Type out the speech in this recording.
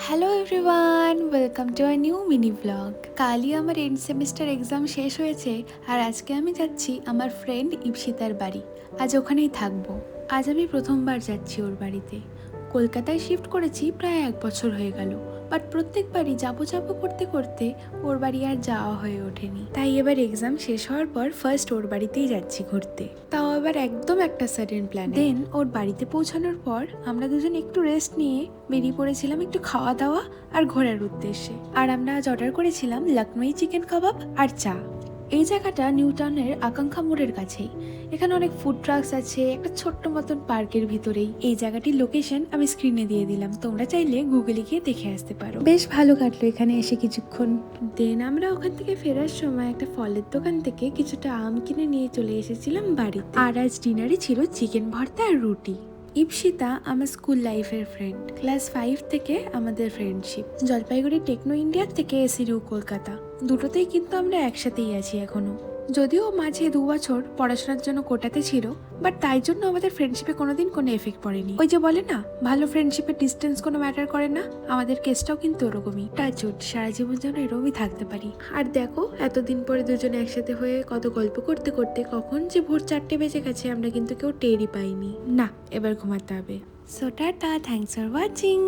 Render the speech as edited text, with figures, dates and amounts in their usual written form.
Hello everyone, welcome to a new mini blog. কালই আমার and semester exam শেষ হয়েছে আর আজকে আমি যাচ্ছি আমার ফ্রেন্ড ইপসিতার বাড়ি। আজ ওখানেই থাকবো। আজ আমি প্রথমবার যাচ্ছি ওর বাড়িতে। কলকাতায় শিফট করেছি প্রায় 1 বছর হয়ে গেল, বাট প্রত্যেকবারই যাবো যাবো করতে করতে ওর বাড়ি আর যাওয়া হয়ে ওঠেনি। তাই এবার এক্সাম শেষ হওয়ার পর ফার্স্ট ওর বাড়িতেই যাচ্ছি ঘুরতে, তাও আবার একদম একটা সাডেন প্ল্যান। দেন ওর বাড়িতে পৌঁছানোর পর আমরা দুজন একটু রেস্ট নিয়ে বেরিয়ে পড়েছিলাম একটু খাওয়া দাওয়া আর ঘোরার উদ্দেশ্যে। আর আমরা আজ অর্ডার করেছিলাম লখনৌ চিকেন কাবাব আর চা। এই জায়গাটা নিউ টাউনের আকাঙ্ক্ষা মোড়ের কাছেই। এখানে অনেক ফুড ট্রাকস আছে একটা ছোট্ট মতন পার্কের ভিতরেই। এই জায়গাটির লোকেশন আমি স্ক্রিনে দিয়ে দিলাম, তোমরা চাইলে গুগলে গিয়ে দেখে আসতে পারো। বেশ ভালো কাটলো এখানে এসে কিছুক্ষণ। দেন আমরা ওখান থেকে ফেরার সময় একটা ফলের দোকান থেকে কিছুটা আম কিনে নিয়ে চলে এসেছিলাম বাড়িতে। আর আজ ডিনারে ছিল চিকেন ভর্তা আর রুটি। ইপসিতা আমার স্কুল লাইফের ফ্রেন্ড। ক্লাস 5 থেকে আমাদের ফ্রেন্ডশিপ। জলপাইগুড়ি টেকনো ইন্ডিয়ার থেকে এসিরিউ কলকাতা, দুটোতেই কিন্তু আমরা একসাথেই আছি এখনো। যদিও মাঝে 2 বছর পড়াশোনার জন্য কোটাতে ছিল, বাট তাই জন্য আমাদের ফ্রেন্ডশিপে কোনোদিন কোনো এফেক্ট পড়েনি। ওই যে বলে না, ভালো ফ্রেন্ডশিপে ডিস্টেন্স কোনো ম্যাটার করে না, আমাদের কেসটাও কিন্তু ওরকমই। টাচউড, সারা জীবন যেন এরকমই থাকতে পারি। আর দেখো, এতদিন পরে দুজনে একসাথে হয়ে কত গল্প করতে করতে কখন যে ভোর 4টে বেজে গেছে আমরা কিন্তু কেউ টেরই পাইনি। না, এবার ঘুমাতে হবে। So tata, thanks for watching.